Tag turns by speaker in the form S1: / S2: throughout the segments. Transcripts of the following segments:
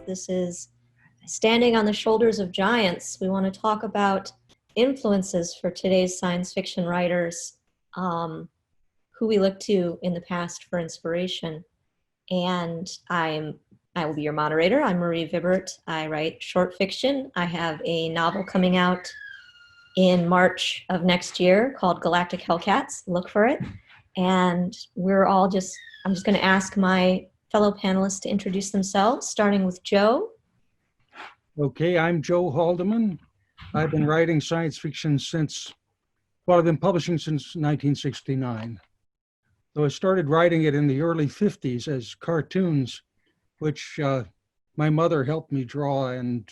S1: This is Standing on the Shoulders of Giants. We want to talk about influences for today's science fiction writers, who we look to in the past for inspiration. And I will be your moderator. I'm Marie Vibbert. I write short fiction. I have a novel coming out in March of next year called Galactic Hellcats. Look for it. And I'm just going to ask my fellow panelists to introduce themselves, starting with Joe.
S2: Okay, I'm Joe Haldeman. I've been writing science fiction I've been publishing since 1969. So I started writing it in the early 50s as cartoons, which my mother helped me draw and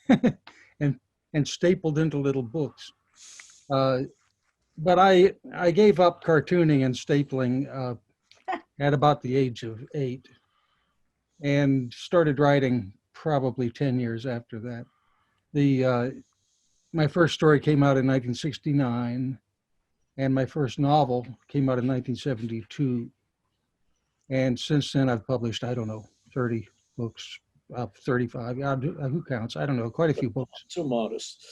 S2: and stapled into little books. But I gave up cartooning and stapling at about the age of 8 and started writing probably 10 years after that. My first story came out in 1969, and my first novel came out in 1972. And since then I've published, 30 books, 35, who counts? I don't know, quite a few books.
S3: So modest.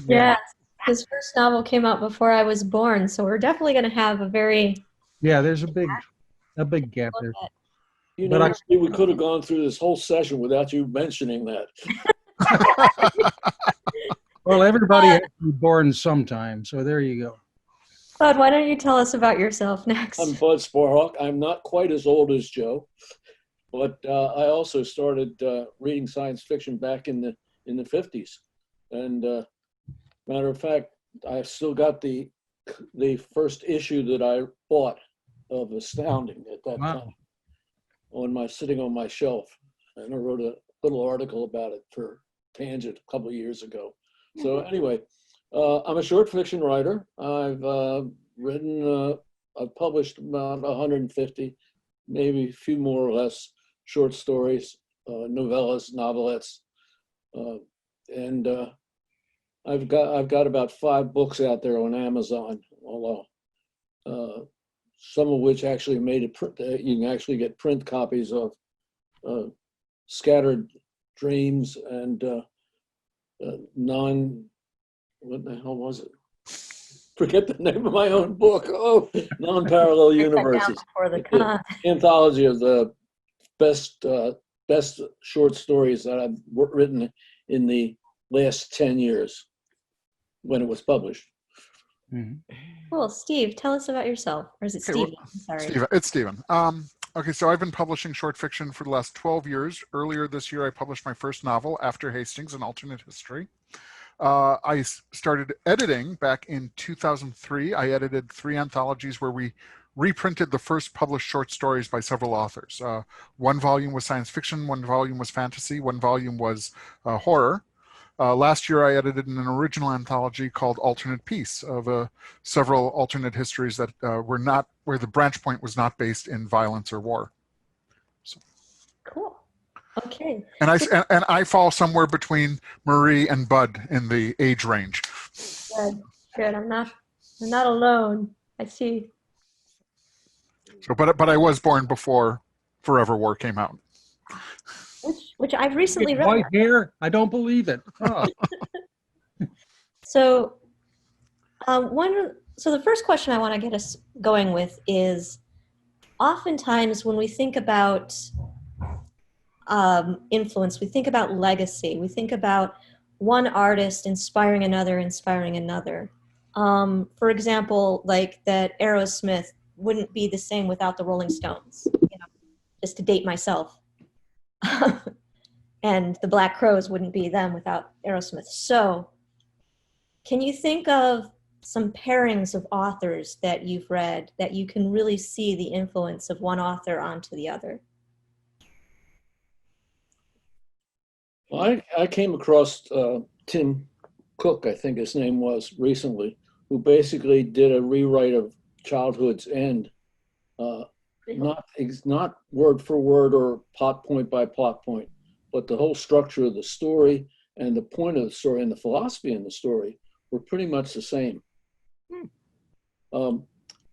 S1: Yeah, his first novel came out before I was born, so we're definitely going to have a very...
S2: Yeah, there's a big gap there.
S3: You know, we could have gone through this whole session without you mentioning that.
S2: Well, everybody has to be born sometime, so there you go.
S1: Bud, why don't you tell us about yourself next?
S3: I'm Bud Sparhawk. I'm not quite as old as Joe, but I also started reading science fiction back in the 50s. And matter of fact, I've still got the first issue that I bought of Astounding at that time. Sitting on my shelf, and I wrote a little article about it for Tangent a couple of years ago. So anyway, I'm a short fiction writer. I've I've published about 150, maybe a few more or less short stories, novellas, novelettes, and I've got about 5 books out there on Amazon, although some of which actually made it print. You can actually get print copies of Scattered Dreams and what the hell was it? Forget the name of my own book. Oh, Non-Parallel Universes. The anthology of the best short stories that I've written in the last 10 years when it was published.
S2: Mm-hmm.
S1: Cool. Steve, tell us about yourself. Or is it Steven? Sorry.
S4: It's Steven. Okay, so I've been publishing short fiction for the last 12 years. Earlier this year, I published my first novel, After Hastings, An Alternate History. I started editing back in 2003. I edited 3 anthologies where we reprinted the first published short stories by several authors. 1 volume was science fiction, 1 volume was fantasy, 1 volume was horror. Last year, I edited an original anthology called Alternate Peace of several alternate histories that were not, where the branch point was not based in violence or war. So.
S1: Cool. Okay.
S4: And I fall somewhere between Marie and Bud in the age range.
S1: Good. I'm not alone. I see.
S4: So, but I was born before Forever War came out.
S1: Which I've recently read.
S2: White hair? I don't believe it. Oh.
S1: So the first question I want to get us going with is, oftentimes when we think about influence, we think about legacy. We think about one artist inspiring another. For example, like that Aerosmith wouldn't be the same without the Rolling Stones, just to date myself. And the Black Crowes wouldn't be them without Aerosmith. So can you think of some pairings of authors that you've read that you can really see the influence of one author onto the other?
S3: I came across Tim Cook, I think his name was, recently, who basically did a rewrite of Childhood's End. Not word for word or plot point by plot point, but the whole structure of the story and the point of the story and the philosophy in the story were pretty much the same.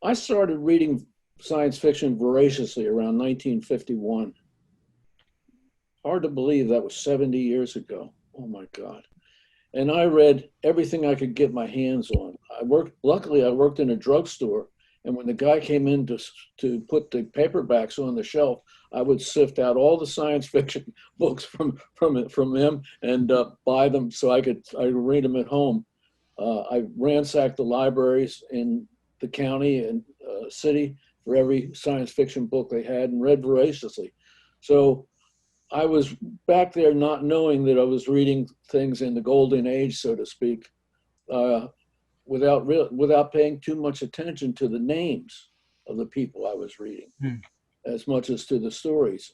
S3: I started reading science fiction voraciously around 1951. Hard to believe that was 70 years ago. Oh my God. And I read everything I could get my hands on. Luckily I worked in a drugstore, and when the guy came in to put the paperbacks on the shelf, I would sift out all the science fiction books from him and buy them so I could read them at home. I ransacked the libraries in the county and city for every science fiction book they had and read voraciously. So I was back there not knowing that I was reading things in the golden age, so to speak, without paying too much attention to the names of the people I was reading, as much as to the stories,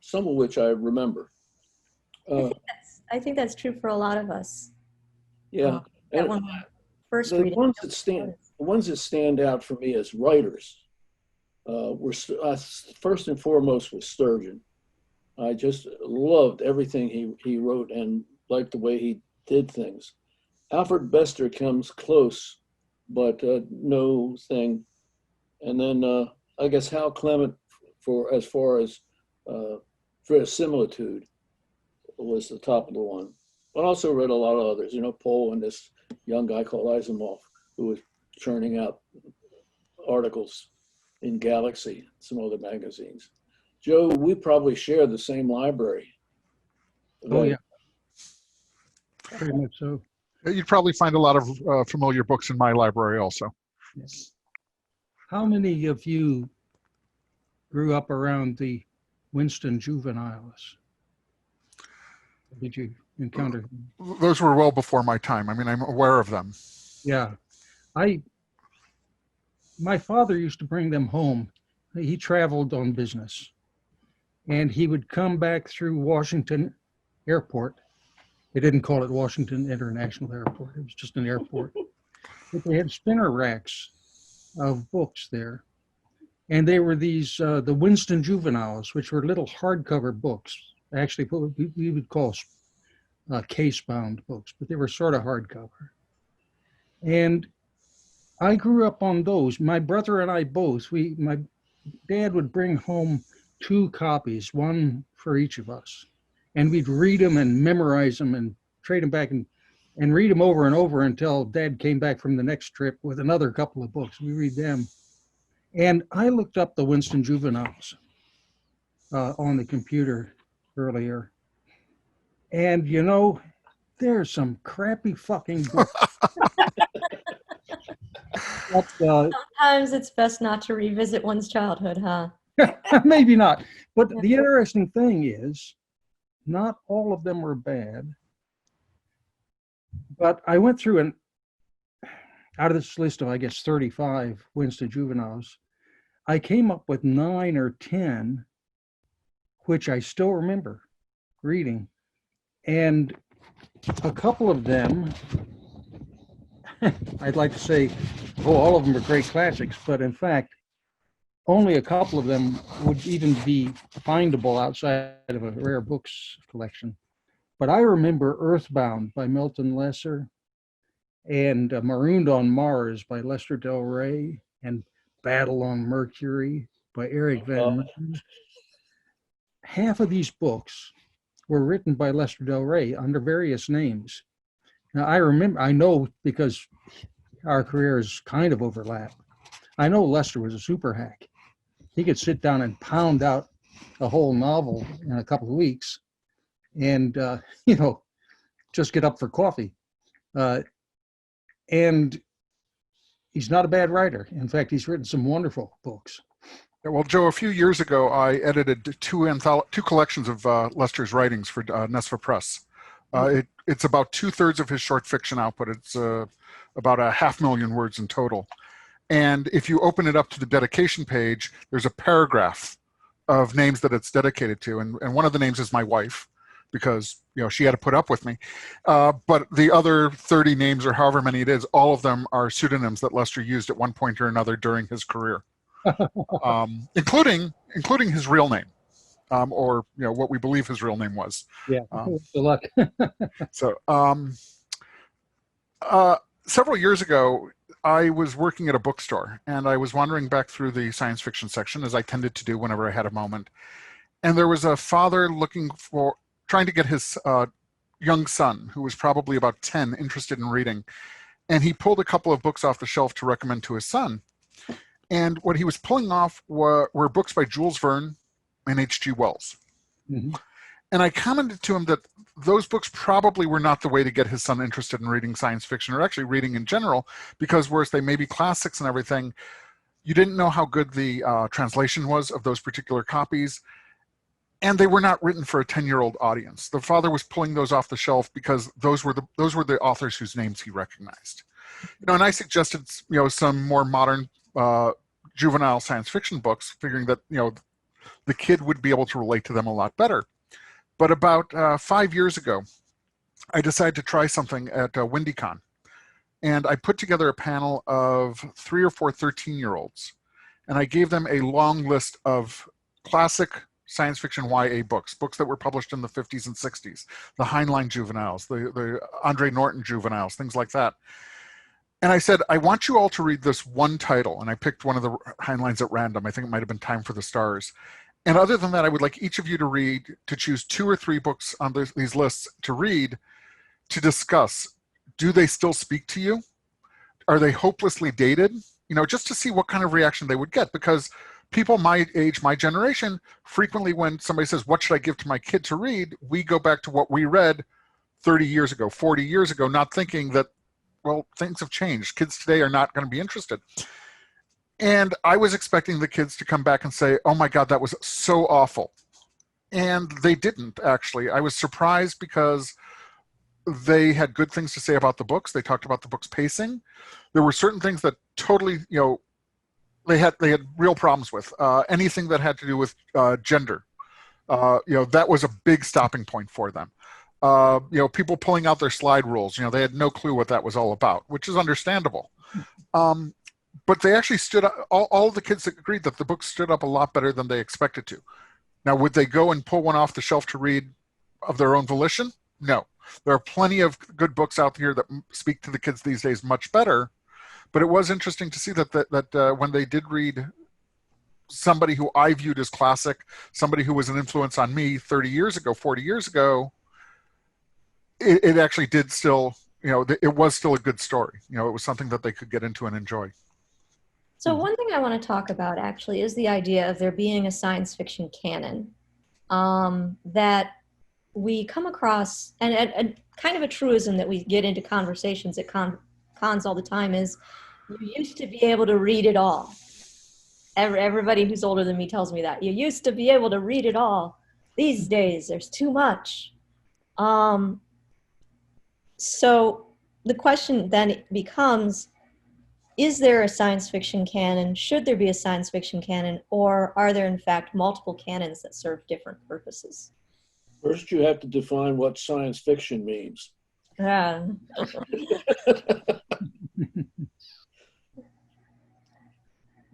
S3: some of which I remember.
S1: I think that's true for a lot of us.
S3: Yeah.
S1: That one first
S3: The
S1: reading.
S3: ones that stand out for me as writers were first and foremost was Sturgeon. I just loved everything he wrote and liked the way he did things. Alfred Bester comes close, but no thing. And then I guess Hal Clement, as far as verisimilitude, was the top of the one. But I also read a lot of others, Poe and this young guy called Asimov, who was churning out articles in Galaxy, some other magazines. Joe, we probably share the same library.
S2: Oh, yeah. Pretty much so.
S4: You'd probably find a lot of familiar books in my library also.
S2: Yes. How many of you grew up around the Winston Juveniles? Did you encounter them?
S4: Those were well before my time. I mean, I'm aware of them.
S2: Yeah. My father used to bring them home. He traveled on business, and he would come back through Washington Airport. They didn't call it Washington International Airport. It was just an airport. But they had spinner racks of books there. And they were these, the Winston Juveniles, which were little hardcover books. Actually, we would call case-bound books, but they were sort of hardcover. And I grew up on those. My brother and I both, my dad would bring home 2 copies, one for each of us. And we'd read them and memorize them and trade them back and read them over and over until Dad came back from the next trip with another couple of books. We read them. And I looked up the Winston Juveniles on the computer earlier. And there's some crappy fucking books.
S1: Sometimes it's best not to revisit one's childhood, huh?
S2: Maybe not. But the interesting thing is, not all of them were bad. But I went through and out of this list of, I guess, 35 Winston Juveniles, I came up with 9 or 10, which I still remember reading. And a couple of them, I'd like to say, all of them are great classics, but in fact, only a couple of them would even be findable outside of a rare books collection. But I remember Earthbound by Milton Lesser and Marooned on Mars by Lester Del Rey and Battle on Mercury by Eric Van Ryn. Half of these books were written by Lester Del Rey under various names. Now I know because our careers kind of overlap. I know Lester was a super hack. He could sit down and pound out a whole novel in a couple of weeks and, just get up for coffee. And he's not a bad writer. In fact, he's written some wonderful books.
S4: Well, Joe, a few years ago, I edited two collections of Lester's writings for Nesfa Press. It's about 2/3 of his short fiction output. It's about 500,000 words in total. And if you open it up to the dedication page, there's a paragraph of names that it's dedicated to. And one of the names is my wife. because, you know, she had to put up with me. But the other 30 names or however many it is, all of them are pseudonyms that Lester used at one point or another during his career, including his real name, or, you know, what we believe his real name was.
S2: Yeah, good luck.
S4: So several years ago, I was working at a bookstore, and I was wandering back through the science fiction section, as I tended to do whenever I had a moment. And there was a father trying to get his young son, who was probably about 10, interested in reading. And he pulled a couple of books off the shelf to recommend to his son. And what he was pulling off were books by Jules Verne and H.G. Wells.
S2: Mm-hmm.
S4: And I commented to him that those books probably were not the way to get his son interested in reading science fiction, or actually reading in general, because whereas they may be classics and everything, you didn't know how good the translation was of those particular copies. And they were not written for a 10-year-old audience. The father was pulling those off the shelf because those were the authors whose names he recognized. You know, and I suggested, you know, some more modern juvenile science fiction books, figuring that, you know, the kid would be able to relate to them a lot better. But about 5 years ago, I decided to try something at WindyCon. And I put together a panel of 3 or 4 13-year-olds. And I gave them a long list of classic science fiction YA books that were published in the 50s and 60s, the Heinlein Juveniles, the Andre Norton Juveniles, things like that. And I said, I want you all to read this one title. And I picked one of the Heinleins at random. I think it might have been Time for the Stars. And other than that, I would like each of you to choose 2 or 3 books on these lists to read, to discuss. Do they still speak to you? Are they hopelessly dated? You know, just to see what kind of reaction they would get, because people my age, my generation, frequently when somebody says, what should I give to my kid to read? We go back to what we read 30 years ago, 40 years ago, not thinking that, well, things have changed. Kids today are not going to be interested. And I was expecting the kids to come back and say, oh my God, that was so awful. And they didn't, actually. I was surprised because they had good things to say about the books. They talked about the book's pacing. There were certain things that totally, you know, they had real problems with. Anything that had to do with gender, you know, that was a big stopping point for them. You know, people pulling out their slide rules, you know, they had no clue what that was all about, which is understandable. But they actually stood up, all the kids agreed that the book stood up a lot better than they expected to. Now, would they go and pull one off the shelf to read of their own volition? No. There are plenty of good books out here that speak to the kids these days much better. But it was interesting to see that when they did read somebody who I viewed as classic, somebody who was an influence on me 30 years ago, 40 years ago, it actually did still, you know, it was still a good story. You know, it was something that they could get into and enjoy.
S1: So one thing I want to talk about actually is the idea of there being a science fiction canon that we come across, and kind of a truism that we get into conversations at cons all the time is, you used to be able to read it all. Everybody who's older than me tells me that. You used to be able to read it all. These days, there's too much. So the question then becomes, is there a science fiction canon? Should there be a science fiction canon? Or are there, in fact, multiple canons that serve different purposes?
S3: First, you have to define what science fiction means.
S1: Yeah.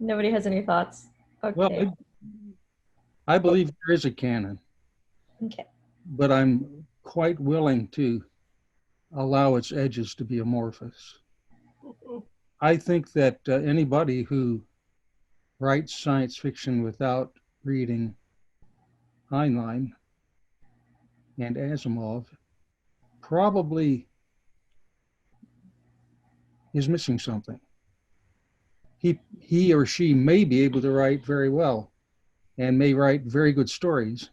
S1: Nobody has any thoughts? Okay.
S2: Well, I believe there is a canon.
S1: Okay.
S2: But I'm quite willing to allow its edges to be amorphous. I think that anybody who writes science fiction without reading Heinlein and Asimov probably is missing something. He or she may be able to write very well and may write very good stories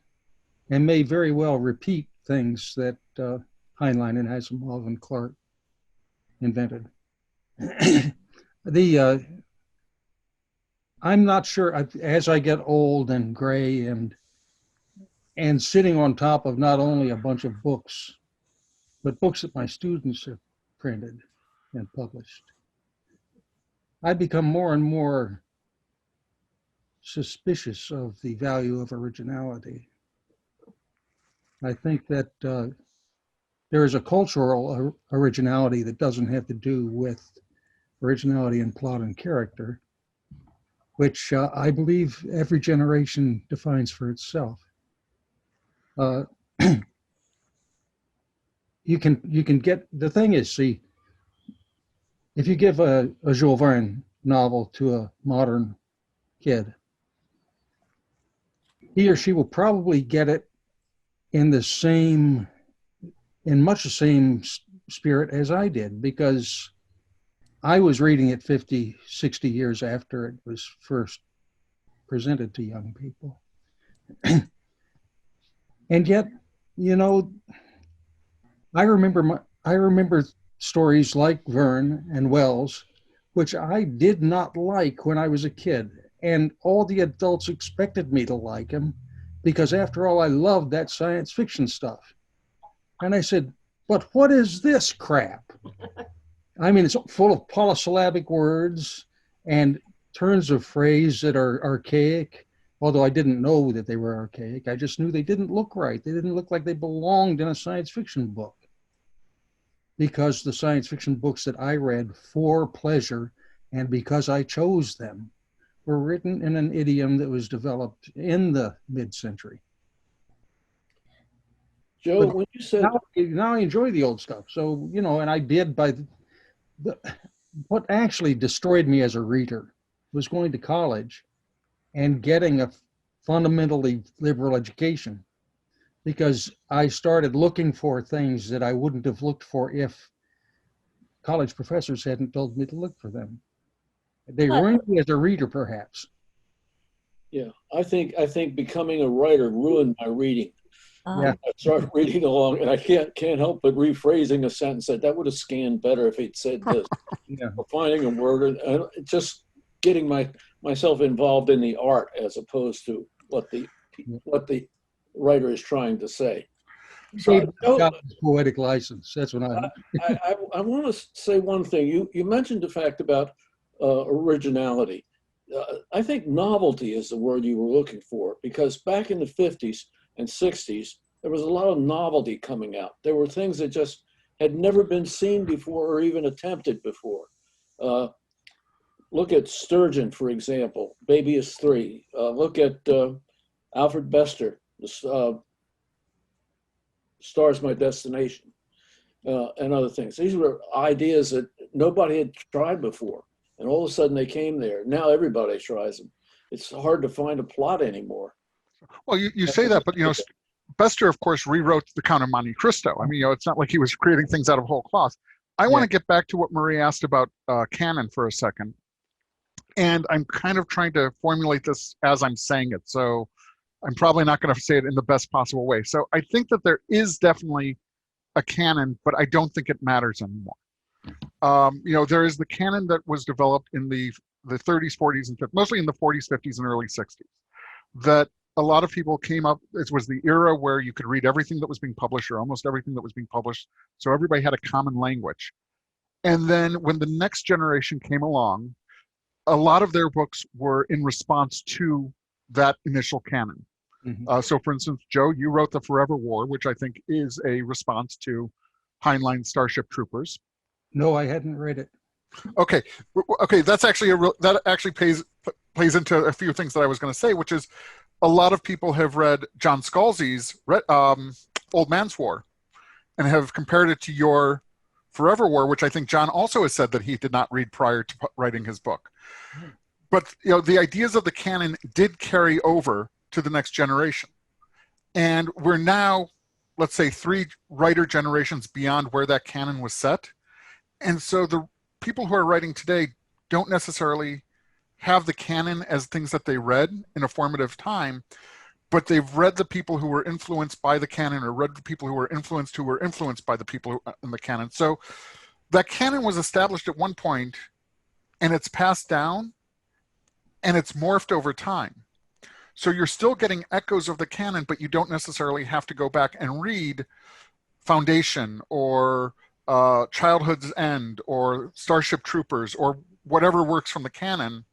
S2: and may very well repeat things that Heinlein and Asimov and Clarke invented. I'm not sure, as I get old and gray and sitting on top of not only a bunch of books, but books that my students have printed and published, I become more and more suspicious of the value of originality. I think that there is a cultural originality that doesn't have to do with originality in plot and character, which I believe every generation defines for itself. You can get, the thing is, see, if you give a Jules Verne novel to a modern kid, he or she will probably get it in much the same spirit as I did, because I was reading it 50, 60 years after it was first presented to young people. And yet, you know, I remember stories like Verne and Wells, which I did not like when I was a kid. And all the adults expected me to like them, because after all, I loved that science fiction stuff. And I said, but what is this crap? I mean, it's full of polysyllabic words and turns of phrase that are archaic, although I didn't know that they were archaic. I just knew they didn't look right. They didn't look like they belonged in a science fiction book, because the science fiction books that I read for pleasure and because I chose them were written in an idiom that was developed in the mid-century.
S3: Joe,
S2: But
S3: when you said
S2: now I enjoy the old stuff. So, you know, and I did what actually destroyed me as a reader was going to college and getting a fundamentally liberal education, because I started looking for things that I wouldn't have looked for if college professors hadn't told me to look for them. They ruined me as a reader, perhaps.
S3: yeah, I think becoming a writer ruined my reading.
S2: Yeah.
S3: I started reading along, and I can't help but rephrasing a sentence that would have scanned better if he'd said this.
S2: Yeah.
S3: Or finding a word, and just getting myself involved in the art as opposed to what the writer is trying to say. So,
S2: Poetic license. That's what
S3: I want to say one thing. You mentioned the fact about originality. I think novelty is the word you were looking for, because back in the 50s and 60s, there was a lot of novelty coming out. There were things that just had never been seen before or even attempted before. Look at Sturgeon, for example, Baby is Three. Look at Alfred Bester, Star's My Destination, and other things. These were ideas that nobody had tried before, and all of a sudden they came there. Now everybody tries them. It's hard to find a plot anymore.
S4: Well, you say that, but, you know, Bester, of course, rewrote the Count of Monte Cristo. I mean, you know, it's not like he was creating things out of whole cloth. I want to get back to what Marie asked about canon for a second. And I'm kind of trying to formulate this as I'm saying it. So I'm probably not going to say it in the best possible way. So I think that there is definitely a canon, but I don't think it matters anymore. You know, there is the canon that was developed in the 30s, 40s, and 50s, mostly in the 40s, 50s, and early 60s, that a lot of people came up. It was the era where you could read everything that was being published, or almost everything that was being published. So everybody had a common language. And then when the next generation came along, a lot of their books were in response to that initial canon. Mm-hmm. So for instance, Joe, you wrote The Forever War, which I think is a response to Heinlein's Starship Troopers.
S2: No, I hadn't read it.
S4: Okay, that's actually that actually plays into a few things that I was going to say, which is a lot of people have read John Scalzi's Old Man's War and have compared it to your Forever War, which I think John also has said that he did not read prior to writing his book. But, you know, the ideas of the canon did carry over to the next generation. And we're now, let's say, 3 writer generations beyond where that canon was set. And so the people who are writing today don't necessarily have the canon as things that they read in a formative time, but they've read the people who were influenced by the canon, or read the people who were influenced by the people in the canon. So that canon was established at one point, and it's passed down, and it's morphed over time. So you're still getting echoes of the canon, but you don't necessarily have to go back and read Foundation or Childhood's End or Starship Troopers or whatever works from the canon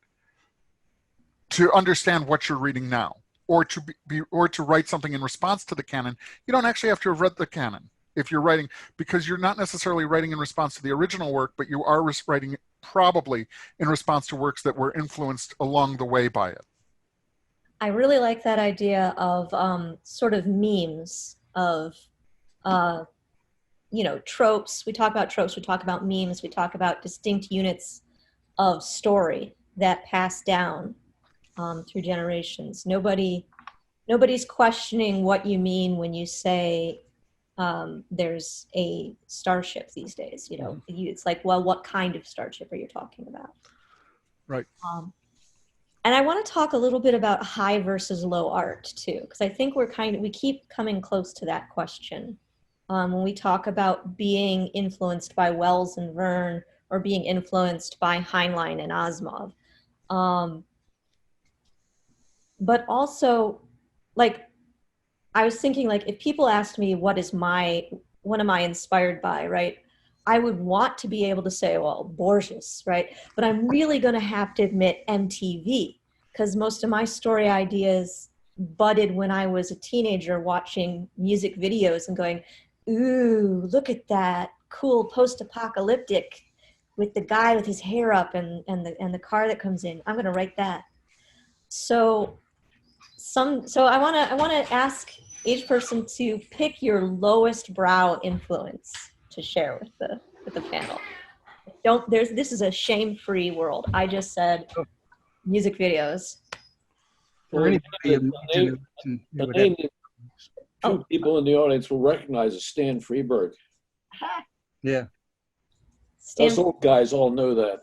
S4: to understand what you're reading now. or to write something in response to the canon, you don't actually have to have read the canon if you're writing, because you're not necessarily writing in response to the original work, but you are writing probably in response to works that were influenced along the way by it.
S1: I really like that idea of sort of memes of, tropes. We talk about tropes, we talk about memes, we talk about distinct units of story that pass down through generations. Nobody's questioning what you mean when you say there's a starship these days. It's like, well, what kind of starship are you talking about?
S4: Right.
S1: And I want to talk a little bit about high versus low art too, because I think we keep coming close to that question when we talk about being influenced by Wells and Verne or being influenced by Heinlein and Asimov. But also, like, I was thinking, like, if people asked me what am I inspired by, right? I would want to be able to say, well, Borges, right? But I'm really going to have to admit MTV, because most of my story ideas budded when I was a teenager watching music videos and going, ooh, look at that cool post-apocalyptic with the guy with his hair up and the car that comes in. I'm going to write that. So I want to ask each person to pick your lowest brow influence to share with the panel. This is a shame-free world. I just said music videos.
S2: For anybody
S3: the name two people in the audience will recognize is Stan Freeberg.
S2: Yeah.
S3: Us old guys all know that.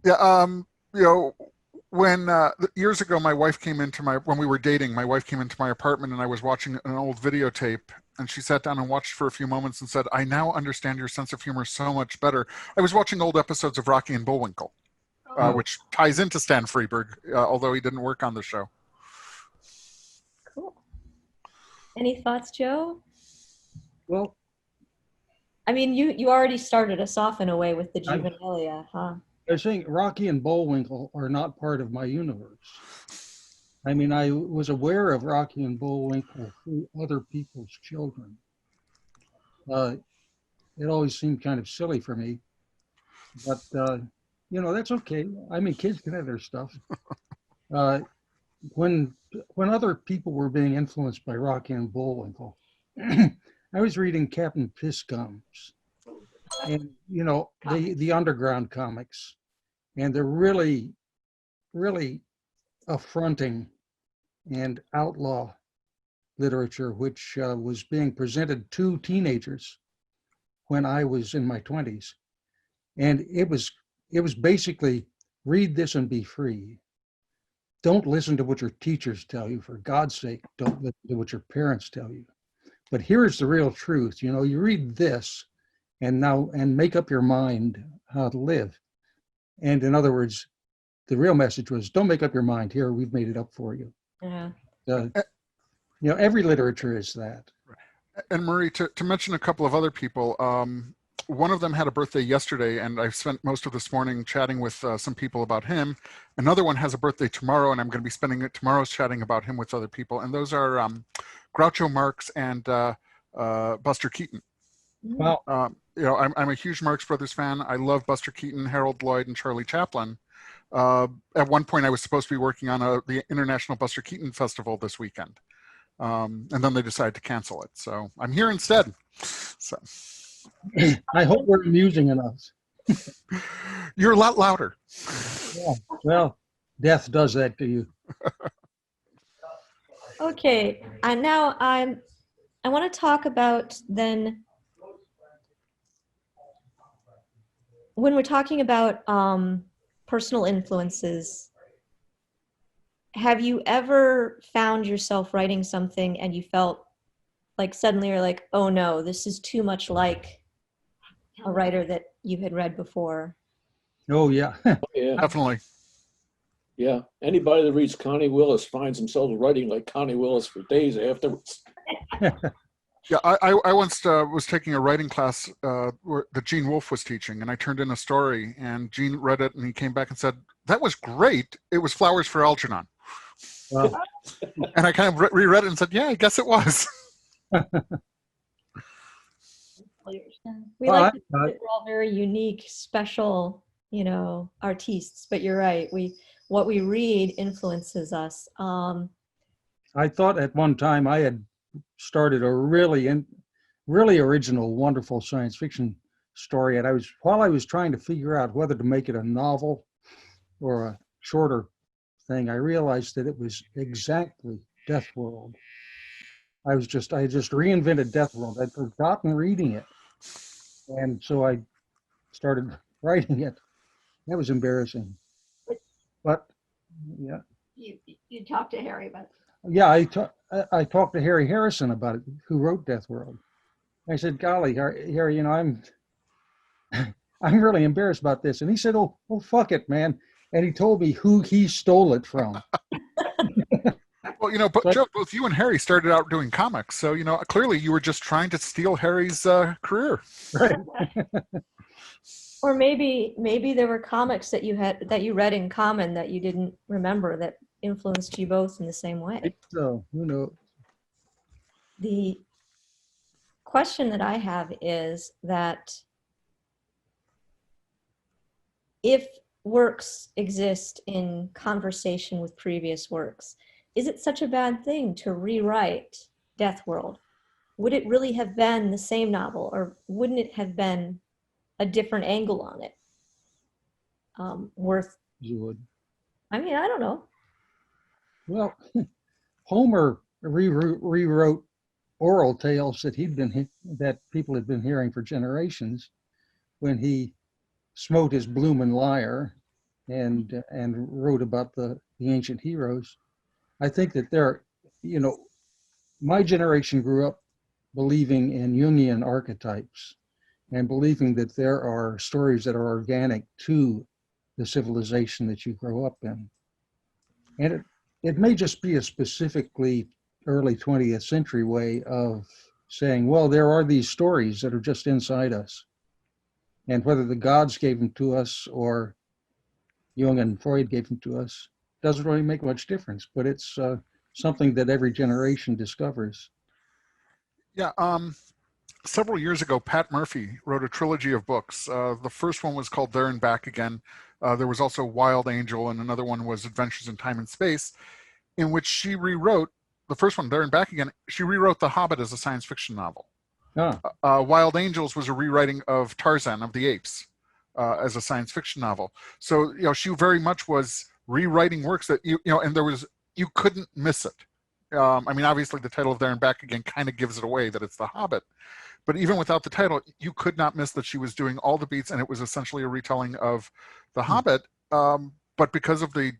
S4: Yeah. When years ago, my wife came when we were dating, my wife came into my apartment and I was watching an old videotape, and she sat down and watched for a few moments and said, I now understand your sense of humor so much better. I was watching old episodes of Rocky and Bullwinkle, which ties into Stan Freeberg, although he didn't work on the show.
S1: Cool. Any thoughts, Joe?
S2: Well,
S1: I mean, you already started us off in a way with the juvenilia, huh?
S2: I think Rocky and Bullwinkle are not part of my universe. I mean, I was aware of Rocky and Bullwinkle through other people's children. It always seemed kind of silly for me, but that's okay. I mean, kids can have their stuff. When other people were being influenced by Rocky and Bullwinkle, I was reading Captain Pissgums and the underground comics, and they're really, really affronting and outlaw literature, which was being presented to teenagers when I was in my 20s, and it was basically read this and be free. Don't listen to what your teachers tell you. For God's sake, don't listen to what your parents tell you. But here's the real truth. You read this and make up your mind how to live. And in other words, the real message was, don't make up your mind. Here, we've made it up for you.
S1: Yeah.
S2: Every literature is that.
S4: And Marie, to mention a couple of other people, one of them had a birthday yesterday, and I spent most of this morning chatting with some people about him. Another one has a birthday tomorrow, and I'm going to be spending tomorrow's chatting about him with other people. And those are Groucho Marx and Buster Keaton.
S2: Well,
S4: I'm a huge Marx Brothers fan. I love Buster Keaton, Harold Lloyd, and Charlie Chaplin. At one point, I was supposed to be working on the International Buster Keaton Festival this weekend. And then they decided to cancel it. So I'm here instead. So
S2: I hope we're amusing enough.
S4: You're a lot louder.
S2: Yeah, well, death does that to you.
S1: Okay, and now I want to talk about then, when we're talking about personal influences, have you ever found yourself writing something and you felt like suddenly you're like, oh no, this is too much like a writer that you had read before?
S2: Oh, yeah.
S3: Yeah,
S4: Definitely.
S3: yeah. Anybody that reads Connie Willis finds themselves writing like Connie Willis for days afterwards.
S4: Yeah, I once was taking a writing class that Gene Wolfe was teaching, and I turned in a story, and Gene read it, and he came back and said, that was great. It was Flowers for Algernon.
S2: Well,
S4: And I kind of reread it and said, yeah, I guess it was.
S1: We like to think that we're all very unique, special, you know, artistes, but you're right. What we read influences us.
S2: I thought at one time I had started a really original, wonderful science fiction story, and while I was trying to figure out whether to make it a novel or a shorter thing, I realized that it was exactly Death World. I just reinvented Death World. I'd forgotten reading it, and so I started writing it. That was embarrassing, but yeah.
S1: You talked to Harry about it.
S2: Yeah, I talked to Harry Harrison about it, who wrote Death World. I said, "Golly, Harry, you know, I'm really embarrassed about this." And he said, "Oh, fuck it, man." And he told me who he stole it from.
S4: Well, you know, but Joe, both you and Harry started out doing comics, so you know, clearly you were just trying to steal Harry's career.
S2: Right.
S1: Or maybe there were comics that you read in common that you didn't remember that influenced you both in the same way.
S2: So who knows?
S1: The question that I have is that if works exist in conversation with previous works, is it such a bad thing to rewrite Death World? Would it really have been the same novel, or wouldn't it have been a different angle on it? Worth,
S2: You would.
S1: I mean, I don't know.
S2: Well, Homer rewrote oral tales that people had been hearing for generations when he smote his bloomin' lyre and wrote about the ancient heroes. I think that you know, my generation grew up believing in Jungian archetypes and believing that there are stories that are organic to the civilization that you grow up in. And it may just be a specifically early 20th century way of saying, well, there are these stories that are just inside us. And whether the gods gave them to us or Jung and Freud gave them to us doesn't really make much difference, but it's something that every generation discovers.
S4: Yeah, several years ago, Pat Murphy wrote a trilogy of books. The first one was called There and Back Again. There was also Wild Angel, and another one was Adventures in Time and Space, in which she rewrote, the first one, There and Back Again, she rewrote The Hobbit as a science fiction novel. Wild Angels was a rewriting of Tarzan of the Apes as a science fiction novel. So, you know, she very much was rewriting works that, you know, and you couldn't miss it. I mean, obviously the title of There and Back Again kind of gives it away that it's The Hobbit. But even without the title, you could not miss that she was doing all the beats, and it was essentially a retelling of The Hobbit. But because of the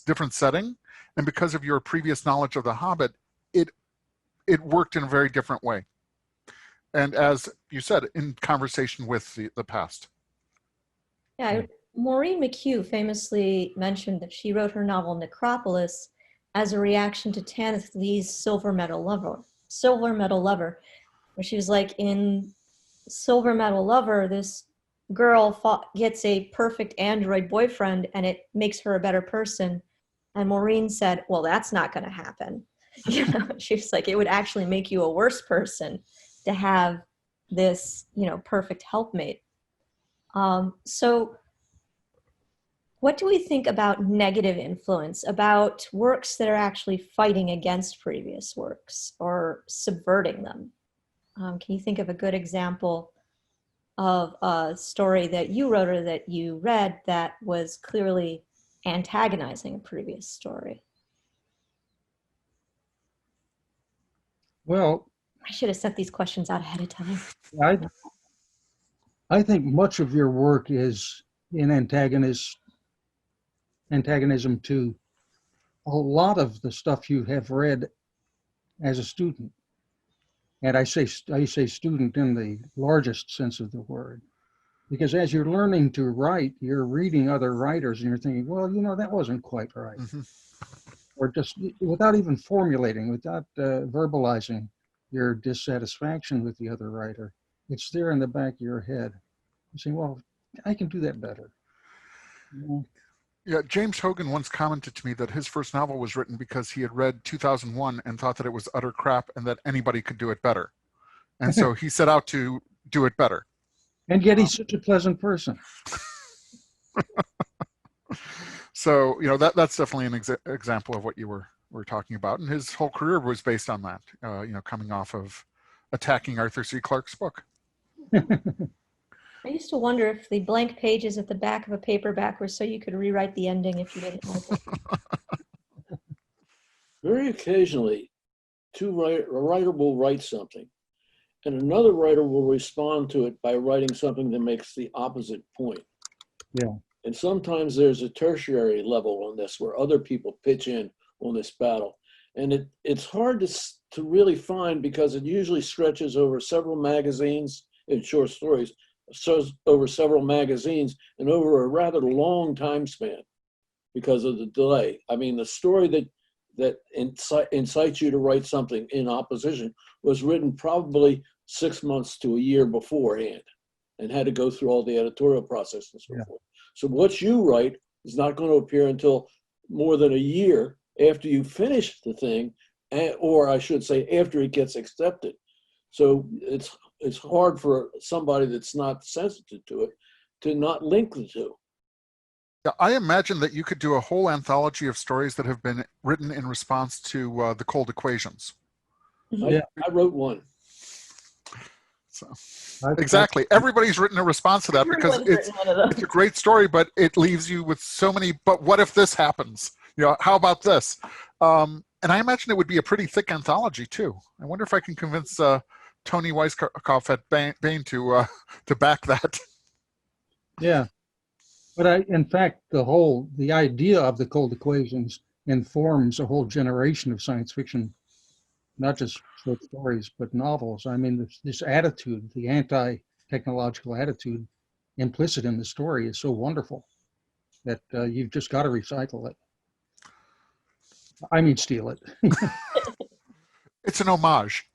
S4: different setting and because of your previous knowledge of The Hobbit, it worked in a very different way. And as you said, in conversation with the past.
S1: Yeah, Maureen McHugh famously mentioned that she wrote her novel Necropolis as a reaction to Tanith Lee's Silver Metal Lover, where she was like, in Silver Metal Lover, this girl gets a perfect android boyfriend and it makes her a better person. And Maureen said, well, that's not going to happen. You know, she was like, it would actually make you a worse person to have this, you know, perfect helpmate. So what do we think about negative influence, about works that are actually fighting against previous works or subverting them? Can you think of a good example of a story that you wrote or that you read that was clearly antagonizing a previous story?
S2: Well,
S1: I should have sent these questions out ahead of time.
S2: I think much of your work is in antagonism to a lot of the stuff you have read as a student. And I say student in the largest sense of the word, because as you're learning to write, you're reading other writers and you're thinking, well, you know, that wasn't quite right. Mm-hmm. Or just without even formulating, without verbalizing your dissatisfaction with the other writer, it's there in the back of your head. You say, well, I can do that better. You know?
S4: Yeah, James Hogan once commented to me that his first novel was written because he had read 2001 and thought that it was utter crap and that anybody could do it better. And so he set out to do it better.
S2: And yet he's such a pleasant person.
S4: So, that's definitely an example of what you were talking about. And his whole career was based on that, coming off of attacking Arthur C. Clarke's book.
S1: I used to wonder if the blank pages at the back of a paperback were so you could rewrite the ending if you didn't like it.
S3: Very occasionally, a writer will write something, and another writer will respond to it by writing something that makes the opposite point.
S2: Yeah.
S3: And sometimes there's a tertiary level on this where other people pitch in on this battle. And it's hard to really find because it usually stretches over several magazines in short stories, so over several magazines and over a rather long time span because of the delay. I mean, the story that incites you to write something in opposition was written probably 6 months to a year beforehand and had to go through all the editorial process and so forth. So what you write is not going to appear until more than a year after you finish the thing, or I should say after it gets accepted. So it's hard for somebody that's not sensitive to it to not link the two.
S4: Yeah, I imagine that you could do a whole anthology of stories that have been written in response to the cold equations.
S3: I wrote one.
S4: So exactly, everybody's written a response to that because it's a great story, but it leaves you with so many. But what if this happens? How about this? And I imagine it would be a pretty thick anthology too. I wonder if I can convince Tony Weisskopf at Bain to back that.
S2: Yeah, but in fact, the idea of the cold equations informs a whole generation of science fiction, not just short stories, but novels. I mean, this attitude, the anti-technological attitude implicit in the story is so wonderful that you've just got to recycle it. I mean, steal it.
S4: It's an homage.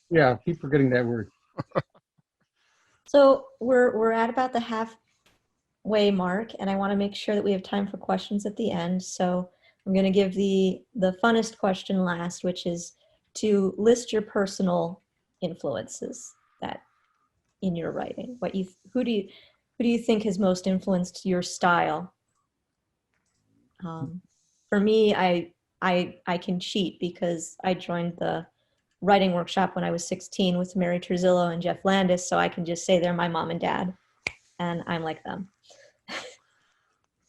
S2: Yeah, keep forgetting that word.
S1: So we're at about the halfway mark, and I want to make sure that we have time for questions at the end. So I'm going to give the funnest question last, which is to list your personal influences that in your writing. Who do you think has most influenced your style? For me, I can cheat because I joined the writing workshop when I was 16 with Mary Terzillo and Jeff Landis, so I can just say they're my mom and dad, and I'm like them.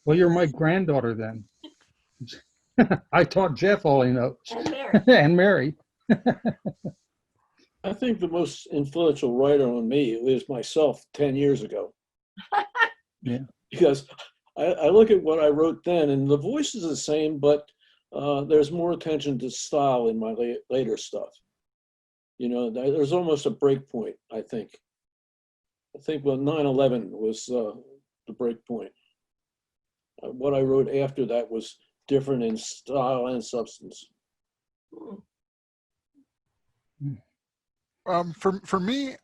S2: Well, you're my granddaughter then. I taught Jeff all he knows.
S1: And Mary.
S2: And Mary.
S3: I think the most influential writer on me was myself 10 years ago.
S2: Yeah.
S3: Because I look at what I wrote then, and the voice is the same, but there's more attention to style in my later stuff. There's almost a break point, I think. I think 9/11 was the break point. What I wrote after that was different in style and substance.
S4: For me,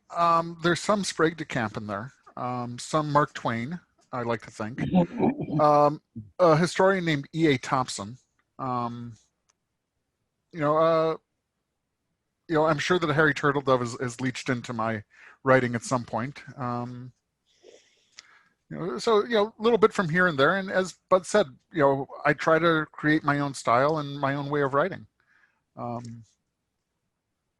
S4: there's some Sprague de Camp in there, some Mark Twain, I like to think. A historian named E.A. Thompson. I'm sure that Harry Turtledove has leached into my writing at some point. So a little bit from here and there. And as Bud said, I try to create my own style and my own way of writing.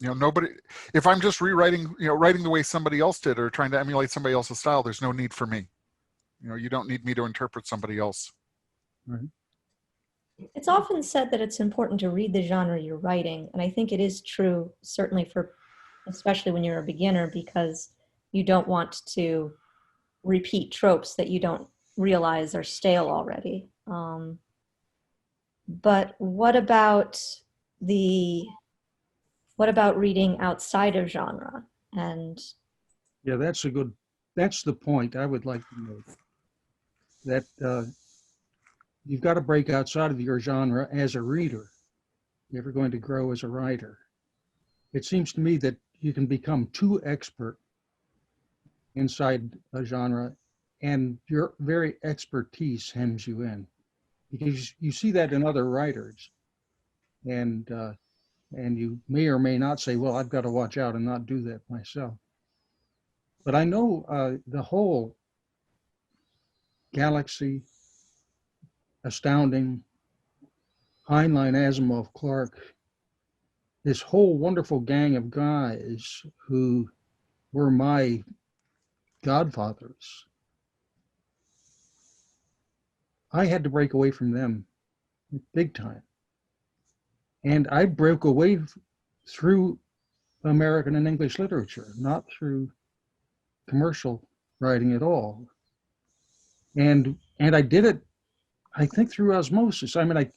S4: Nobody. If I'm just rewriting, writing the way somebody else did or trying to emulate somebody else's style, there's no need for me. You don't need me to interpret somebody else.
S2: Right.
S1: It's often said that it's important to read the genre you're writing, and I think it is true, certainly especially when you're a beginner, because you don't want to repeat tropes that you don't realize are stale already. But what about reading outside of genre? And
S2: yeah, that's the point I would like to make. That you've got to break outside of your genre as a reader if you're going to grow as a writer. It seems to me that you can become too expert inside a genre and your very expertise hems you in, because you see that in other writers, and you may or may not say, well, I've got to watch out and not do that myself. But I know the whole Galaxy, Astounding, Heinlein, Asimov, Clark, this whole wonderful gang of guys who were my godfathers. I had to break away from them big time. And I broke away through American and English literature, not through commercial writing at all. And I did it, I think, through osmosis. I mean,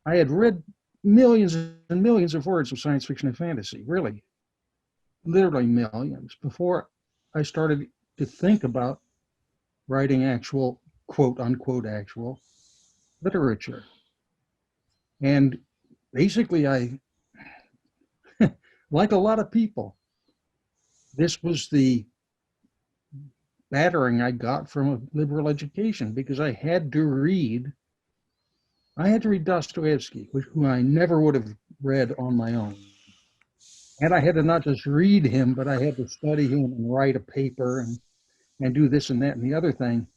S2: I had read millions and millions of words of science fiction and fantasy, really, literally millions, before I started to think about writing actual, quote unquote, actual literature. And basically, I, like a lot of people, this was the battering I got from a liberal education, because I had to read Dostoevsky, who I never would have read on my own. And I had to not just read him, but I had to study him and write a paper and do this and that and the other thing.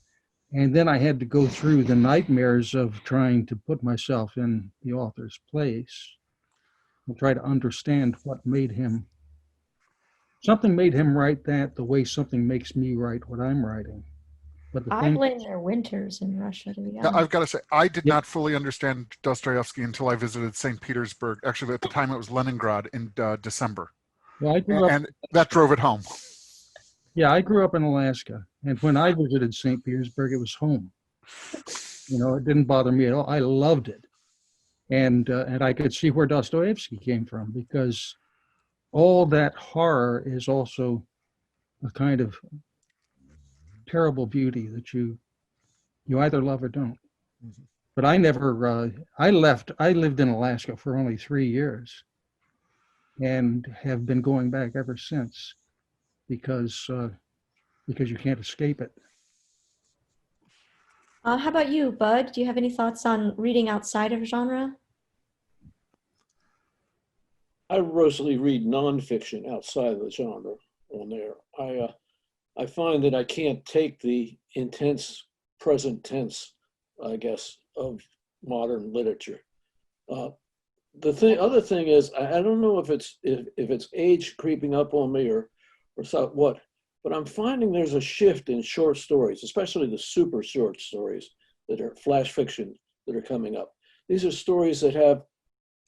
S2: And then I had to go through the nightmares of trying to put myself in the author's place and try to understand what made him. Something made him write that the way something makes me write what I'm writing. But the
S1: I
S2: thing,
S1: blame their winters in Russia, to be
S4: Now,
S1: honest.
S4: I've got to say, I did
S2: Yeah.
S4: not fully understand Dostoevsky until I visited St. Petersburg. Actually, at the time it was Leningrad in December.
S2: well, I grew up,
S4: And that drove it home.
S2: yeah, I grew up in Alaska. And when I visited St. Petersburg, it was home. You know, it didn't bother me at all. I loved it. And I could see where Dostoevsky came from, because all that horror is also a kind of terrible beauty that you either love or don't.
S4: Mhm.
S2: But I never, I lived in Alaska for only 3 years and have been going back ever since, because you can't escape it.
S1: How about you, Bud? Do you have any thoughts on reading outside of genre?
S3: I mostly read nonfiction outside of the genre on there. I find that I can't take the intense present tense, I guess, of modern literature. Other thing is, I don't know if it's age creeping up on me or so what, but I'm finding there's a shift in short stories, especially the super short stories that are flash fiction that are coming up. These are stories that have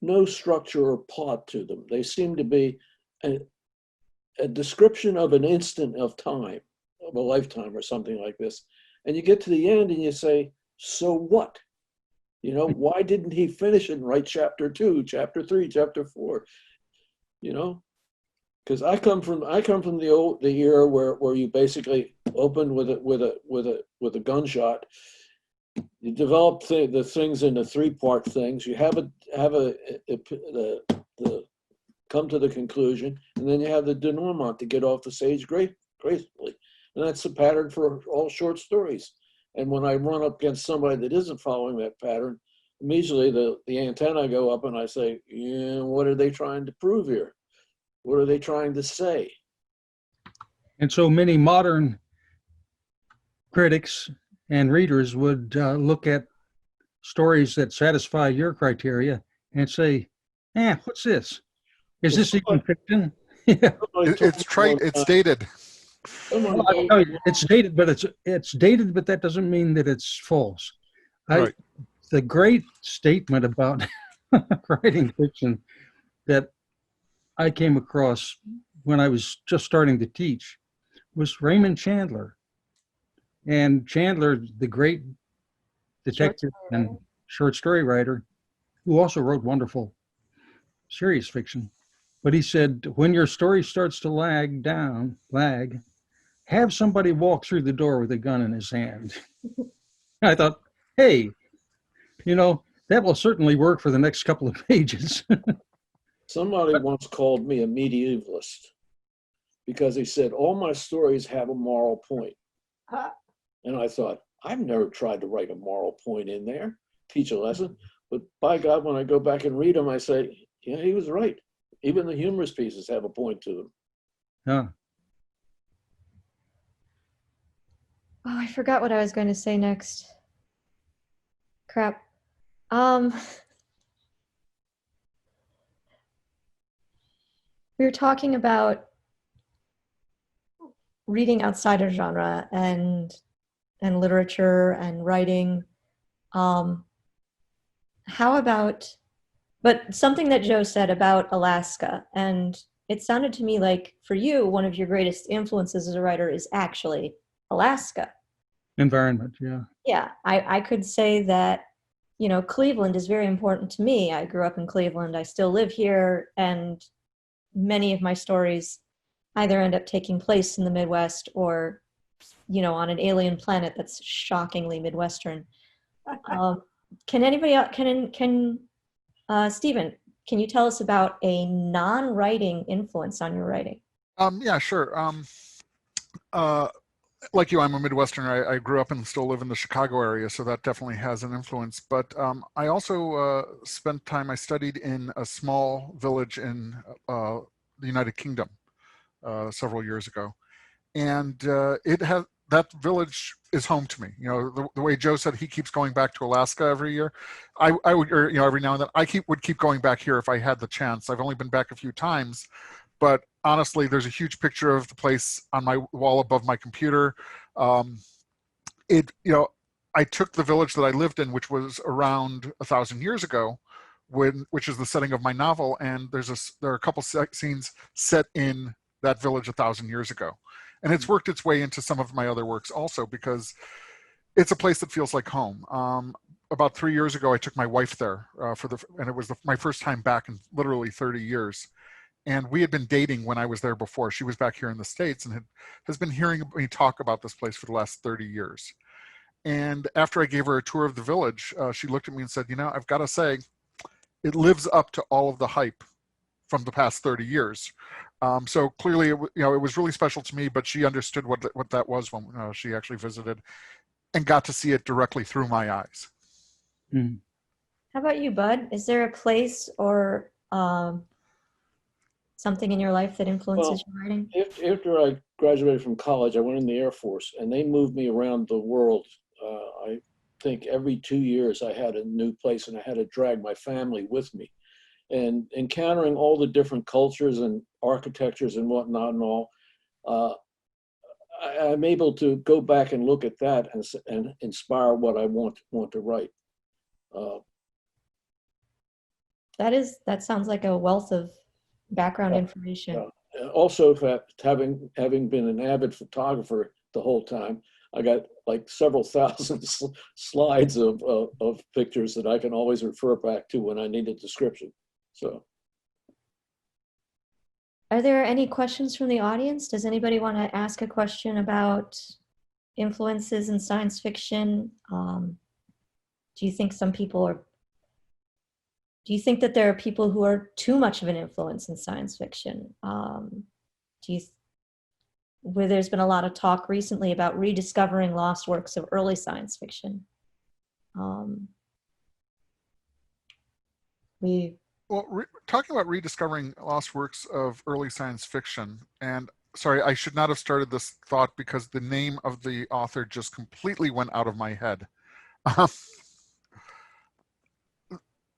S3: no structure or plot to them. They seem to be a description of an instant of time, of a lifetime or something like this. And you get to the end and you say, so what? You know, why didn't he finish and write chapter 2, chapter 3, chapter 4? You know, because I come from the era where you basically opened with a gunshot. You develop the things into 3-part things. You have the come to the conclusion, and then you have the denouement to get off the stage gracefully. And that's the pattern for all short stories. And when I run up against somebody that isn't following that pattern, immediately the antenna go up and I say, yeah, what are they trying to prove here? What are they trying to say?
S2: And so many modern critics and readers would look at stories that satisfy your criteria and say, what's this? Is this even fiction? Yeah.
S4: It's trite, it's dated.
S2: Well, I tell you, it's dated, but it's dated, but that doesn't mean that it's false.
S4: Right.
S2: The great statement about writing fiction that I came across when I was just starting to teach was Raymond Chandler. And Chandler, the great detective and short story writer, who also wrote wonderful serious fiction. But he said, when your story starts to lag, have somebody walk through the door with a gun in his hand. I thought, hey, that will certainly work for the next couple of pages.
S3: Somebody once called me a medievalist because he said, all my stories have a moral point. And I thought, I've never tried to write a moral point in there, teach a lesson. But by God, when I go back and read them, I say, yeah, he was right. Even the humorous pieces have a point to them.
S2: Yeah.
S1: Oh, I forgot what I was going to say next. Crap. We were talking about reading outside of genre and literature and writing. How about, but something that Joe said about Alaska, and it sounded to me like for you, one of your greatest influences as a writer is actually Alaska.
S2: Environment, yeah.
S1: Yeah, I could say that, you know, Cleveland is very important to me. I grew up in Cleveland. I still live here, and many of my stories either end up taking place in the Midwest or, you know, on an alien planet that's shockingly Midwestern. Can anybody else, Stephen, can you tell us about a non-writing influence on your writing?
S4: Yeah, sure. Like you, I'm a Midwesterner. I grew up and still live in the Chicago area, so that definitely has an influence. But I also spent time, I studied in a small village in the United Kingdom several years ago. And that village is home to me. You know, the way Joe said he keeps going back to Alaska every year, I would, or, you know, every now and then, would keep going back here if I had the chance. I've only been back a few times, but honestly, there's a huge picture of the place on my wall above my computer. You know, I took the village that I lived in, which was around 1,000 years ago, which is the setting of my novel, and there are a couple scenes set in that village 1,000 years ago. And it's worked its way into some of my other works also, because it's a place that feels like home. About 3 years ago, I took my wife there and it was my first time back in literally 30 years. And we had been dating when I was there before. She was back here in the States and has been hearing me talk about this place for the last 30 years. And after I gave her a tour of the village, she looked at me and said, you know, I've got to say, it lives up to all of the hype from the past 30 years. So clearly, you know, it was really special to me, but she understood what that was when she actually visited and got to see it directly through my eyes.
S2: Mm.
S1: How about you, Bud? Is there a place or something in your life that influences your writing?
S3: After I graduated from college, I went in the Air Force, and they moved me around the world. I think every 2 years I had a new place, and I had to drag my family with me. And encountering all the different cultures and architectures and whatnot and all, I'm able to go back and look at that and inspire what I want to write.
S1: That sounds like a wealth of background information.
S3: Also, having been an avid photographer the whole time, I got like several thousand slides of pictures that I can always refer back to when I need a description. So,
S1: are there any questions from the audience? Does anybody want to ask a question about influences in science fiction? Do you think do you think that there are people who are too much of an influence in science fiction? Where there's been a lot of talk recently about rediscovering lost works of early science fiction.
S4: Talking about rediscovering lost works of early science fiction, and sorry, I should not have started this thought because the name of the author just completely went out of my head.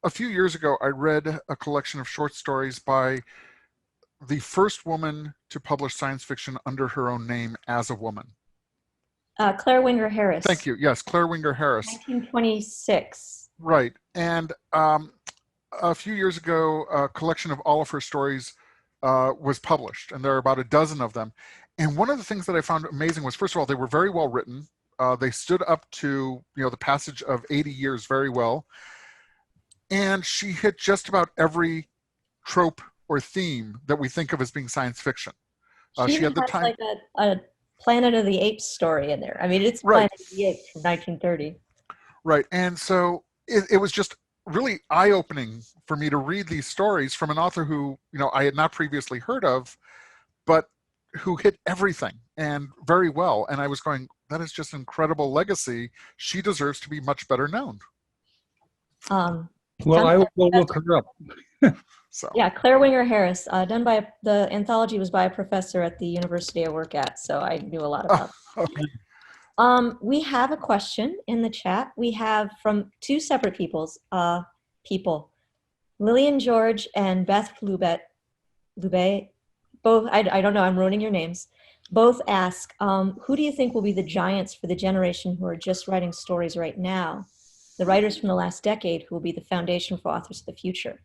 S4: A few years ago, I read a collection of short stories by the first woman to publish science fiction under her own name as a woman.
S1: Claire Winger Harris.
S4: Thank you. Yes, Claire Winger Harris.
S1: 1926.
S4: Right. And a few years ago, a collection of all of her stories was published, and there are about a dozen of them. And one of the things that I found amazing was, first of all, they were very well written. They stood up to, you know, the passage of 80 years very well. And she hit just about every trope or theme that we think of as being science fiction.
S1: She had the time, like a Planet of the Apes story in there. I mean, it's
S4: right.
S1: Planet of the Apes from 1930.
S4: Right. And so it was just really eye-opening for me to read these stories from an author who, you know, I had not previously heard of, but who hit everything and very well. And I was going, That is just an incredible legacy. She deserves to be much better known.
S2: Well, I will look her up.
S4: So
S1: Yeah, Claire Winger Harris, done by the anthology was by a professor at the university I work at, so I knew a lot about it.
S4: okay.
S1: We have a question in the chat. We have from two separate people. Lillian George and Beth Lube, both, I don't know, I'm ruining your names. Both ask, who do you think will be the giants for the generation who are just writing stories right now? The writers from the last decade who will be the foundation for authors of the future?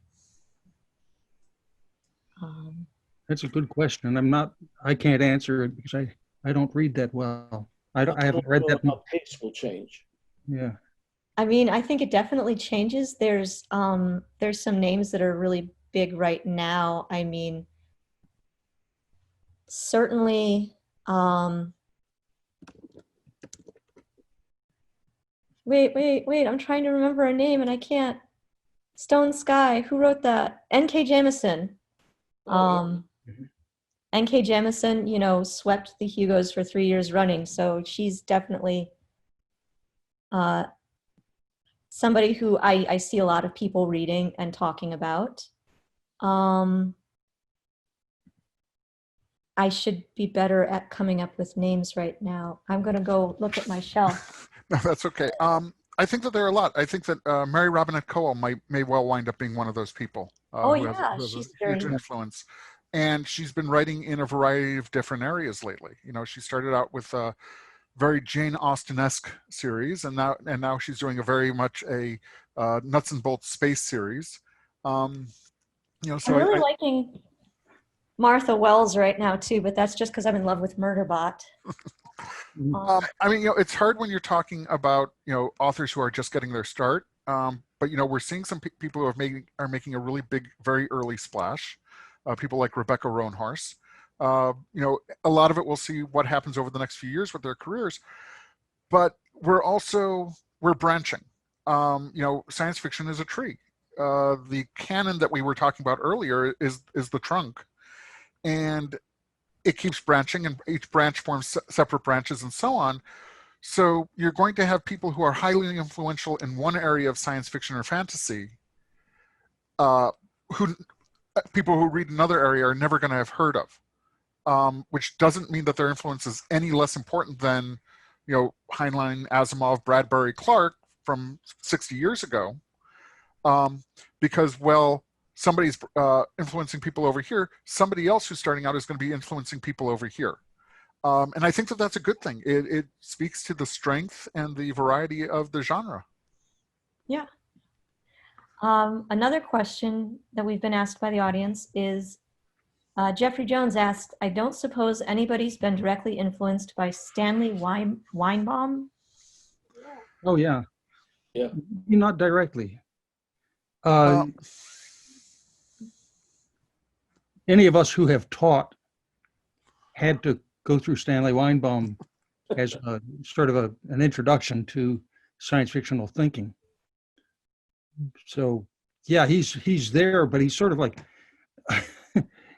S2: That's a good question. I can't answer it because I don't read that well. I haven't read that.
S3: How pace will change.
S2: Yeah.
S1: I mean, I think it definitely changes. There's some names that are really big right now. I mean, certainly, wait, I'm trying to remember a name and I can't. Stone Sky, who wrote that? N.K. Jemisin. N.K. Jemisin, you know, swept the Hugos for 3 years running, so she's definitely somebody who I see a lot of people reading and talking about. I should be better at coming up with names right now. I'm going to go look at my shelf.
S4: No, that's okay. I think that there are a lot. I think that Mary Robinette Kowal may well wind up being one of those people.
S1: Oh,
S4: who
S1: yeah,
S4: has
S1: she's
S4: a huge
S1: very-
S4: influence. And she's been writing in a variety of different areas lately. You know, she started out with a very Jane Austen-esque series, and now she's doing a very much a nuts and bolts space series. You know, so
S1: I'm really liking Martha Wells right now too, but that's just because I'm in love with Murderbot.
S4: I mean, you know, it's hard when you're talking about, you know, authors who are just getting their start. But you know, we're seeing some people who are making a really big, very early splash. People like Rebecca Roanhorse. You know, a lot of it we'll see what happens over the next few years with their careers. But we're branching. You know, science fiction is a tree. The canon that we were talking about earlier is the trunk, and it keeps branching, and each branch forms separate branches and so on. So you're going to have people who are highly influential in one area of science fiction or fantasy, people who read another area are never going to have heard of, which doesn't mean that their influence is any less important than, you know, Heinlein, Asimov, Bradbury, Clark from 60 years ago, because, well, somebody's influencing people over here, somebody else who's starting out is going to be influencing people over here. And I think that that's a good thing. It speaks to the strength and the variety of the genre.
S1: Yeah. Another question that we've been asked by the audience is, Jeffrey Jones asked, I don't suppose anybody's been directly influenced by Stanley Weinbaum?
S2: Oh, yeah.
S3: Yeah.
S2: Not directly. Any of us who have taught had to go through Stanley Weinbaum as a sort of an introduction to science fictional thinking. So, yeah, he's there, but he's sort of like,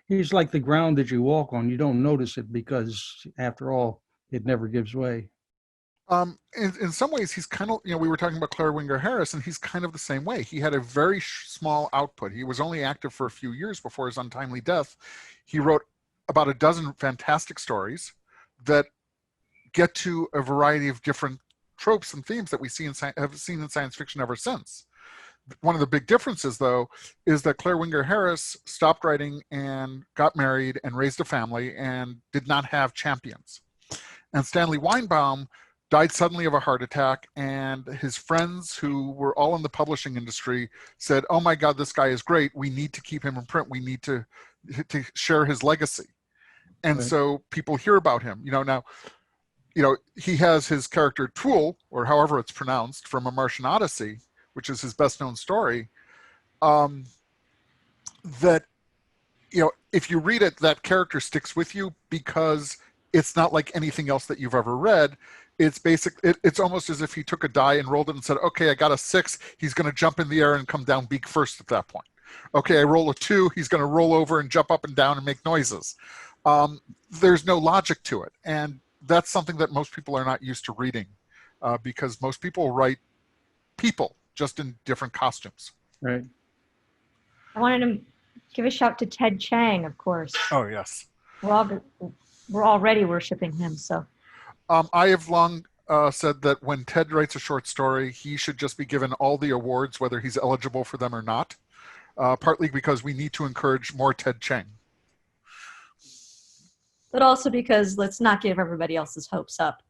S2: he's like the ground that you walk on. You don't notice it because, after all, it never gives way.
S4: In some ways, he's kind of, you know, we were talking about Claire Winger Harris, and he's kind of the same way. He had a very small output. He was only active for a few years before his untimely death. He wrote about a dozen fantastic stories that get to a variety of different tropes and themes that we have seen in science fiction ever since. One of the big differences, though, is that Claire Winger Harris stopped writing and got married and raised a family and did not have champions. And Stanley Weinbaum died suddenly of a heart attack, and his friends, who were all in the publishing industry, said, oh my God, this guy is great. We need to keep him in print. We need to share his legacy. And
S2: Right.
S4: So people hear about him. You know, now, you know, he has his character Tool, or however it's pronounced, from A Martian Odyssey, which is his best known story, that, you know, if you read it, that character sticks with you because it's not like anything else that you've ever read. It's it's almost as if he took a die and rolled it and said, okay, I got a 6. He's going to jump in the air and come down beak first at that point. Okay, I roll a 2. He's going to roll over and jump up and down and make noises. There's no logic to it. And that's something that most people are not used to reading, because most people write people just in different costumes.
S2: Right.
S1: I wanted to give a shout to Ted Chiang, of course.
S4: Oh, yes.
S1: We're already worshiping him, so.
S4: I have long said that when Ted writes a short story, he should just be given all the awards, whether he's eligible for them or not, partly because we need to encourage more Ted Chiang.
S1: But also because let's not give everybody else's hopes up.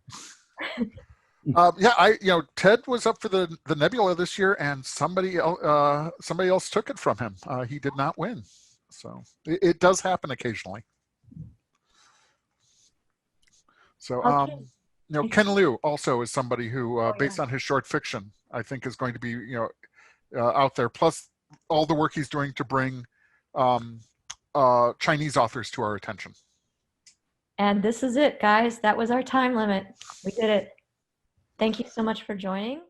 S4: Yeah, Ted was up for the Nebula this year, and somebody else took it from him. He did not win, so it does happen occasionally. So,
S1: Okay.
S4: Ken Liu also is somebody who, based
S1: yeah.
S4: on his short fiction, I think is going to be, out there. Plus, all the work he's doing to bring Chinese authors to our attention.
S1: And this is it, guys. That was our time limit. We did it. Thank you so much for joining.